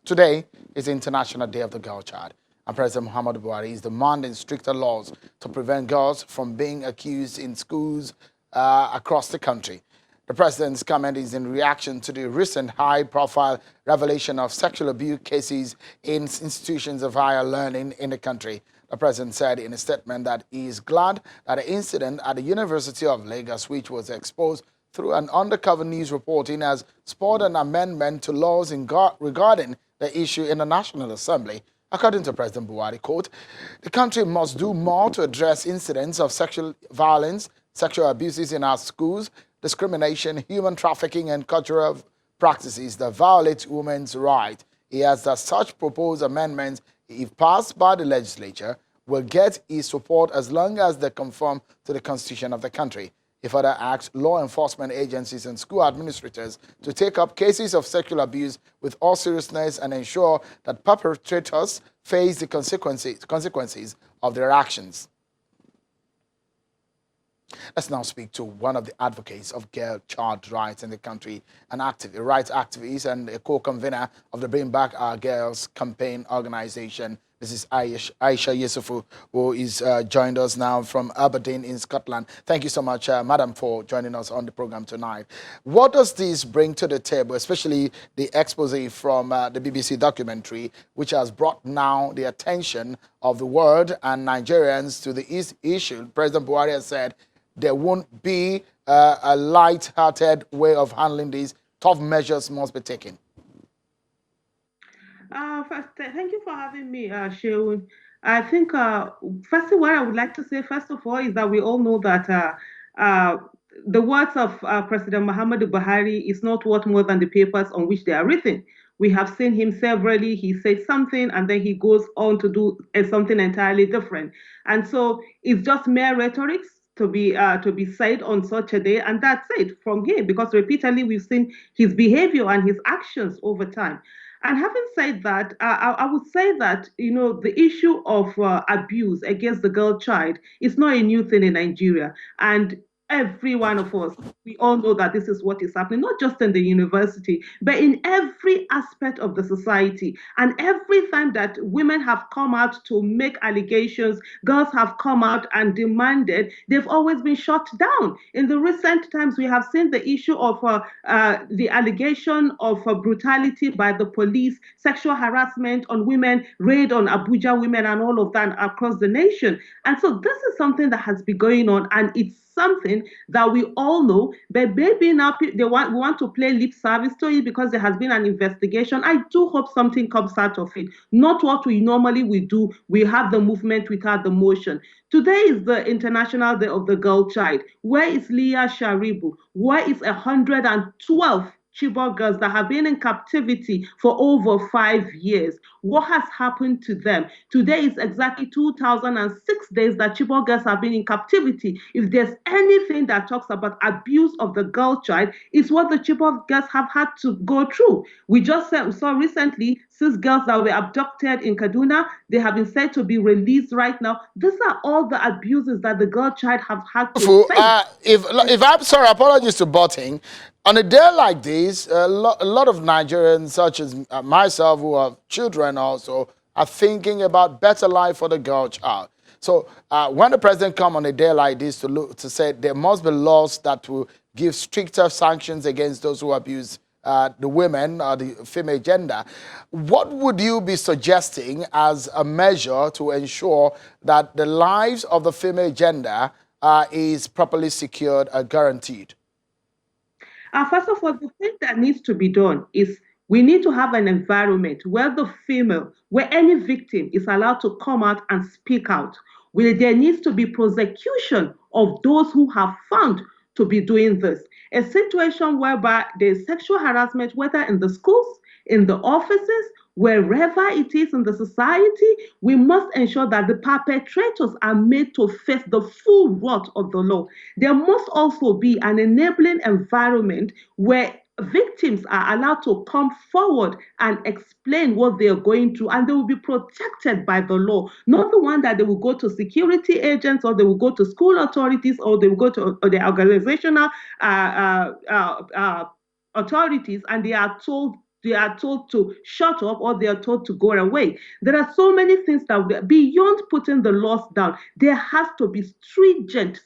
Today is International Day of the Girl Child, and President Muhammadu Buhari is demanding stricter laws to prevent girls from being accused in schools across the country. The president's comment is in reaction to the recent high-profile revelation of sexual abuse cases in institutions of higher learning in the country. The president said in a statement that he is glad that the incident at the University of Lagos, which was exposed through an undercover news reporting, has spurred an amendment to laws regarding the issue in the National Assembly. According to President Buhari, quote, the country must do more to address incidents of sexual violence, sexual abuses in our schools, discrimination, human trafficking, and cultural practices that violate women's rights. He adds that such proposed amendments, if passed by the legislature, will get his support as long as they conform to the Constitution of the country. He further asked law enforcement agencies and school administrators to take up cases of sexual abuse with all seriousness and ensure that perpetrators face the consequences of their actions. Let's now speak to one of the advocates of girl-child rights in the country, a rights activist and a co-convener of the Bring Back Our Girls campaign organization. This is Aisha Yusufu, who is joined us now from Aberdeen in Scotland. Thank you so much, Madam, for joining us on the program tonight. What does this bring to the table, especially the expose from the BBC documentary, which has brought now the attention of the world and Nigerians to the issue? President Buhari has said there won't be a light-hearted way of handling these. Tough measures must be taken. First, thank you for having me, Sheun. I think, firstly, what I would like to say, first of all, is that we all know that the words of President Muhammadu Buhari is not worth more than the papers on which they are written. We have seen him severally. He says something and then he goes on to do something entirely different. And so it's just mere rhetoric to be said on such a day, and that's it from him, because repeatedly we've seen his behavior and his actions over time. And having said that, I would say that, the issue of abuse against the girl child is not a new thing in Nigeria. And every one of us, we all know that this is what is happening, not just in the university, but in every aspect of the society. And every time that women have come out to make allegations, girls have come out and demanded, they've always been shut down. In the recent times, we have seen the issue of the allegation of brutality by the police, sexual harassment on women, raid on Abuja women, and all of that across the nation. And so this is something that has been going on, and it's something that we all know, but maybe now we want to play lip service to it because there has been an investigation. I do hope something comes out of it. Not what we normally would do. We have the movement without the motion. Today is the International Day of the Girl Child. Where is Leah Sharibu? Where is 112 Chibok girls that have been in captivity for over 5 years? What has happened to them? Today is exactly 2006 days that Chibok girls have been in captivity. If there's anything that talks about abuse of the girl child, it's what the Chibok girls have had to go through. We just saw recently 6 girls that were abducted in Kaduna. They have been said to be released right now. These are all the abuses that the girl child have had to face. If I'm sorry, apologies to butting. On a day like this, a lot of Nigerians, such as myself, who have children also, are thinking about better life for the girl child. So when the president comes on a day like this to say there must be laws that will give stricter sanctions against those who abuse the women or the female gender, what would you be suggesting as a measure to ensure that the lives of the female gender is properly secured and guaranteed? First of all, the thing that needs to be done is we need to have an environment where where any victim is allowed to come out and speak out. Where there needs to be prosecution of those who have found to be doing this. A situation whereby there's sexual harassment, whether in the schools, in the offices, wherever it is in the society, we must ensure that the perpetrators are made to face the full wrath of the law. There must also be an enabling environment where victims are allowed to come forward and explain what they are going through, and they will be protected by the law. Not the one that they will go to security agents, or they will go to school authorities, or they will go to the organizational authorities, and they are told they are told to shut up or they are told to go away. There are so many things that beyond putting the laws down, there has to be stringent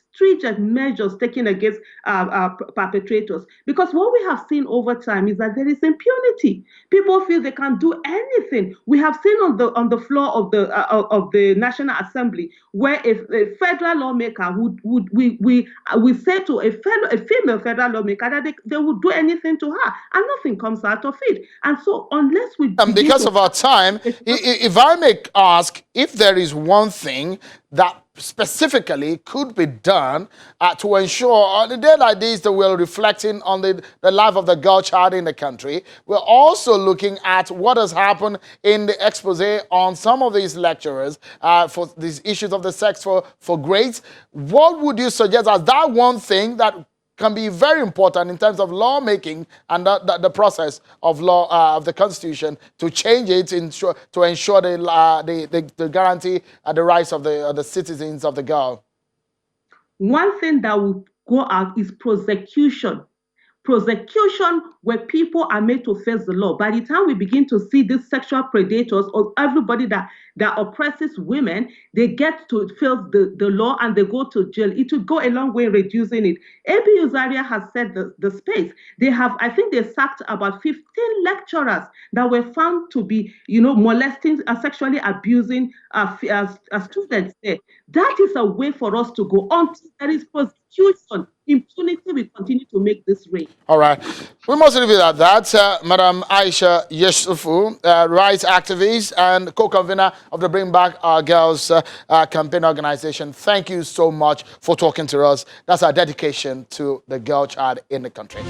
measures taken against perpetrators. Because what we have seen over time is that there is impunity. People feel they can do anything. We have seen on the floor of the National Assembly where a federal lawmaker would we say to a female federal lawmaker that they would do anything to her and nothing comes out of it. And so unless we begin because to of our time, if I may ask, if there is one thing that specifically could be done to ensure on a day like this that we're reflecting on the life of the girl child in the country, we're also looking at what has happened in the expose on some of these lecturers for these issues of the sex for grades. What would you suggest as that one thing that can be very important in terms of lawmaking and the process of law of the Constitution to change it to ensure the guarantee the rights of the citizens of the girl? One thing that will go out is prosecution. Prosecution where people are made to face the law. By the time we begin to see these sexual predators or everybody that oppresses women, they get to face the law and they go to jail. It will go a long way in reducing it. AB Uzaria has set the space. I think they sacked about 15 lecturers that were found to be, molesting, sexually abusing students there. That is a way for us to go on. There is prosecution. Impunity will continue to make this reign. All right. We must leave it at that. Madam Aisha Yusufu, rights activist and co-convener of the Bring Back Our Girls campaign organization. Thank you so much for talking to us. That's our dedication to the girl child in the country.